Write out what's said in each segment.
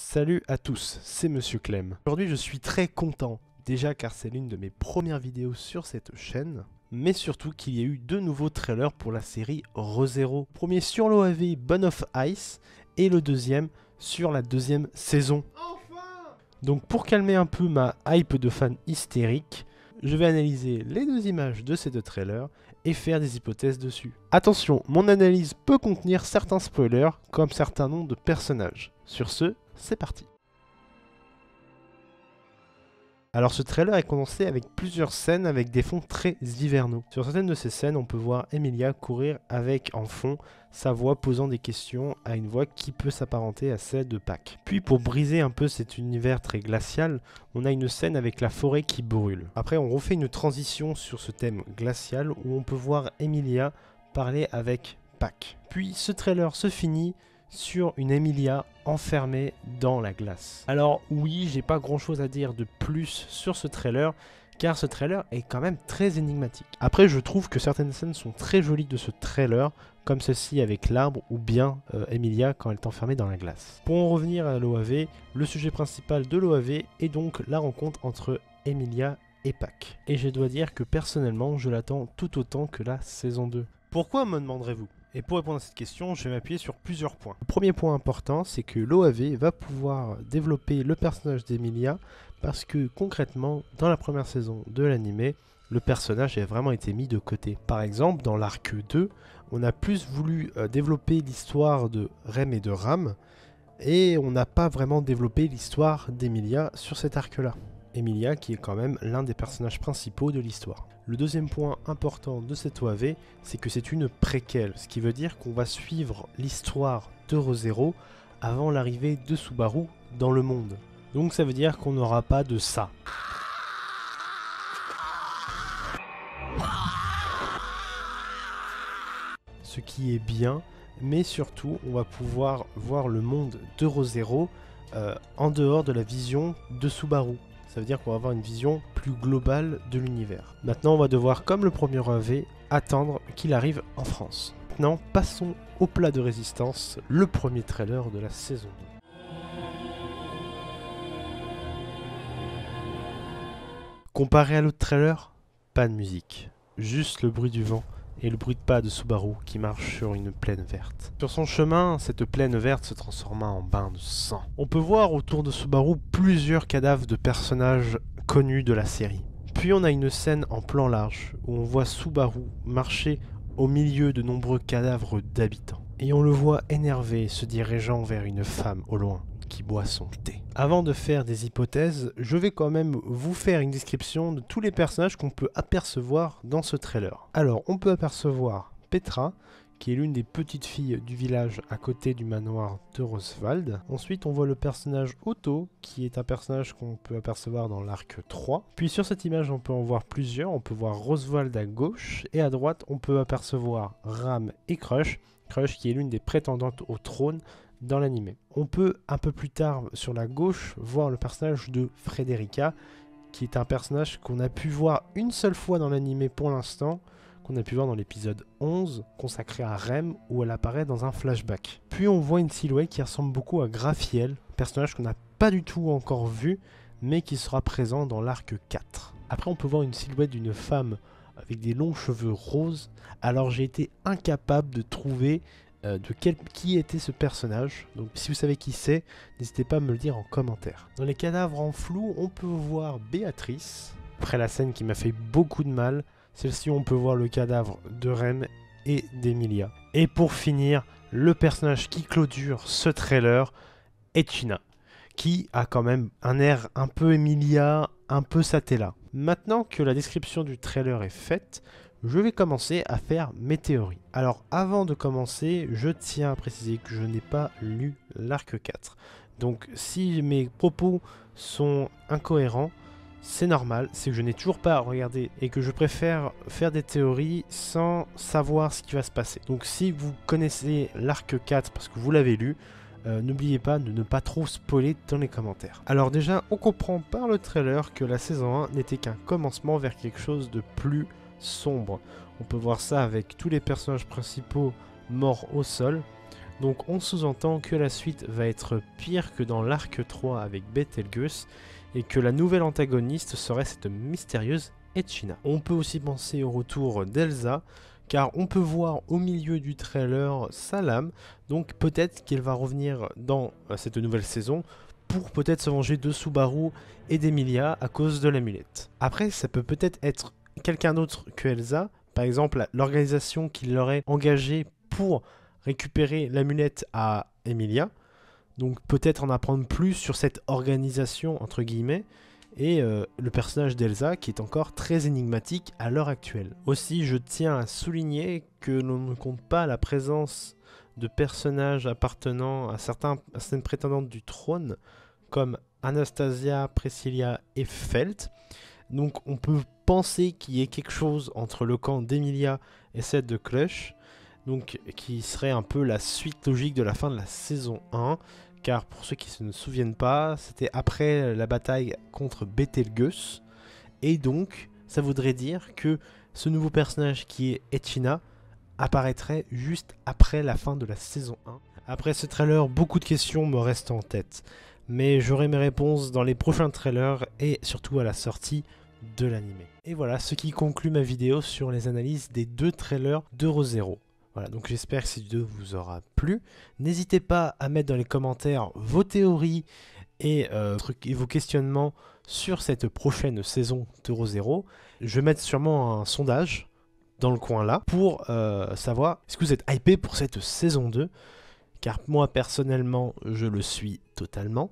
Salut à tous, c'est Monsieur Clem. Aujourd'hui je suis très content, déjà car c'est l'une de mes premières vidéos sur cette chaîne, mais surtout qu'il y a eu deux nouveaux trailers pour la série ReZero. Premier sur l'OAV Bun of Ice et le deuxième sur la deuxième saison. Donc pour calmer un peu ma hype de fan hystérique, je vais analyser les deux images de ces deux trailers et faire des hypothèses dessus. Attention, mon analyse peut contenir certains spoilers comme certains noms de personnages. Sur ce, c'est parti. Alors ce trailer est condensé avec plusieurs scènes avec des fonds très hivernaux. Sur certaines de ces scènes, on peut voir Emilia courir avec en fond sa voix posant des questions à une voix qui peut s'apparenter à celle de Pac. Puis pour briser un peu cet univers très glacial, on a une scène avec la forêt qui brûle. Après on refait une transition sur ce thème glacial où on peut voir Emilia parler avec Pac. Puis ce trailer se finit sur une Emilia enfermée dans la glace. Alors oui, j'ai pas grand chose à dire de plus sur ce trailer, car ce trailer est quand même très énigmatique. Après, je trouve que certaines scènes sont très jolies de ce trailer, comme celle-ci avec l'arbre, ou bien Emilia quand elle est enfermée dans la glace. Pour en revenir à l'OAV, le sujet principal de l'OAV est donc la rencontre entre Emilia et Pac. Et je dois dire que personnellement, je l'attends tout autant que la saison 2. Pourquoi, me demanderez-vous ? Et pour répondre à cette question, je vais m'appuyer sur plusieurs points. Le premier point important, c'est que l'OAV va pouvoir développer le personnage d'Emilia parce que concrètement, dans la première saison de l'anime, le personnage a vraiment été mis de côté. Par exemple, dans l'arc 2, on a plus voulu développer l'histoire de Rem et de Ram et on n'a pas vraiment développé l'histoire d'Emilia sur cet arc-là. Emilia qui est quand même l'un des personnages principaux de l'histoire. Le deuxième point important de cette OAV, c'est que c'est une préquelle, ce qui veut dire qu'on va suivre l'histoire de ReZero avant l'arrivée de Subaru dans le monde. Donc ça veut dire qu'on n'aura pas de ça. Ce qui est bien, mais surtout on va pouvoir voir le monde de ReZero en dehors de la vision de Subaru. Ça veut dire qu'on va avoir une vision plus globale de l'univers. Maintenant, on va devoir, comme le premier OAV, attendre qu'il arrive en France. Maintenant, passons au plat de résistance, le premier trailer de la saison 2. Comparé à l'autre trailer, pas de musique, juste le bruit du vent et le bruit de pas de Subaru qui marche sur une plaine verte. Sur son chemin, cette plaine verte se transforma en bain de sang. On peut voir autour de Subaru plusieurs cadavres de personnages connus de la série. Puis on a une scène en plan large où on voit Subaru marcher au milieu de nombreux cadavres d'habitants. Et on le voit énervé se dirigeant vers une femme au loin qui boit son thé. Avant de faire des hypothèses, je vais quand même vous faire une description de tous les personnages qu'on peut apercevoir dans ce trailer. Alors, on peut apercevoir Petra, qui est l'une des petites filles du village à côté du manoir de Roswald. Ensuite, on voit le personnage Otto, qui est un personnage qu'on peut apercevoir dans l'arc 3. Puis sur cette image, on peut en voir plusieurs. On peut voir Roswald à gauche, et à droite, on peut apercevoir Ram et Crush. Crush qui est l'une des prétendantes au trône dans l'anime. On peut un peu plus tard sur la gauche voir le personnage de Frederica qui est un personnage qu'on a pu voir une seule fois dans l'anime pour l'instant, qu'on a pu voir dans l'épisode 11 consacré à Rem où elle apparaît dans un flashback. Puis on voit une silhouette qui ressemble beaucoup à Graphiel, personnage qu'on n'a pas du tout encore vu mais qui sera présent dans l'arc 4. Après on peut voir une silhouette d'une femme avec des longs cheveux roses. Alors j'ai été incapable de trouver qui était ce personnage. Donc si vous savez qui c'est, n'hésitez pas à me le dire en commentaire. Dans les cadavres en flou, on peut voir Béatrice. Après la scène qui m'a fait beaucoup de mal, celle-ci on peut voir le cadavre de Rem et d'Emilia. Et pour finir, le personnage qui clôture ce trailer est China, qui a quand même un air un peu Emilia, un peu Satella. Maintenant que la description du trailer est faite, je vais commencer à faire mes théories. Alors avant de commencer, je tiens à préciser que je n'ai pas lu l'arc 4. Donc si mes propos sont incohérents, c'est normal, c'est que je n'ai toujours pas regardé et que je préfère faire des théories sans savoir ce qui va se passer. Donc si vous connaissez l'arc 4 parce que vous l'avez lu, n'oubliez pas de ne pas trop spoiler dans les commentaires. Alors déjà, on comprend par le trailer que la saison 1 n'était qu'un commencement vers quelque chose de plus sombre. On peut voir ça avec tous les personnages principaux morts au sol. Donc on sous-entend que la suite va être pire que dans l'arc 3 avec Betelgeuse, et que la nouvelle antagoniste serait cette mystérieuse Echina. On peut aussi penser au retour d'Elsa, car on peut voir au milieu du trailer sa lame, donc peut-être qu'elle va revenir dans cette nouvelle saison pour peut-être se venger de Subaru et d'Emilia à cause de l'amulette. Après, ça peut peut-être être quelqu'un d'autre que Elsa, par exemple l'organisation qui l'aurait engagée pour récupérer l'amulette à Emilia, donc peut-être en apprendre plus sur cette organisation entre guillemets, et le personnage d'Elsa qui est encore très énigmatique à l'heure actuelle. Aussi, je tiens à souligner que l'on ne compte pas la présence de personnages appartenant à certaines prétendantes du trône, comme Anastasia, Priscilla et Felt. Donc on peut penser qu'il y ait quelque chose entre le camp d'Emilia et celle de Clutch, donc qui serait un peu la suite logique de la fin de la saison 1, car pour ceux qui ne se souviennent pas, c'était après la bataille contre Betelgeuse, et donc ça voudrait dire que ce nouveau personnage qui est Echina apparaîtrait juste après la fin de la saison 1. Après ce trailer, beaucoup de questions me restent en tête, mais j'aurai mes réponses dans les prochains trailers et surtout à la sortie de l'anime. Et voilà ce qui conclut ma vidéo sur les analyses des 2 trailers d'Euro-Zero. Voilà, donc j'espère que cette vidéo vous aura plu. N'hésitez pas à mettre dans les commentaires vos théories et vos questionnements sur cette prochaine saison d'Euro-Zero. Je vais mettre sûrement un sondage dans le coin là pour savoir est-ce que vous êtes hypé pour cette saison 2, car moi personnellement je le suis totalement,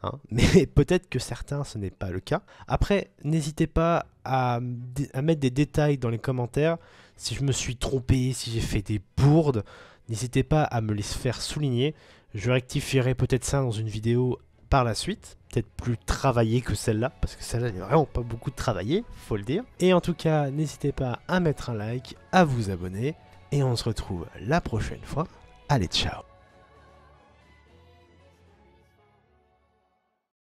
hein, mais peut-être que certains ce n'est pas le cas. Après, n'hésitez pas à mettre des détails dans les commentaires. Si je me suis trompé, si j'ai fait des bourdes, n'hésitez pas à me les faire souligner. Je rectifierai peut-être ça dans une vidéo par la suite, peut-être plus travaillée que celle-là, parce que celle-là n'est vraiment pas beaucoup travaillée, faut le dire. Et en tout cas, n'hésitez pas à mettre un like, à vous abonner, et on se retrouve la prochaine fois. Allez, ciao!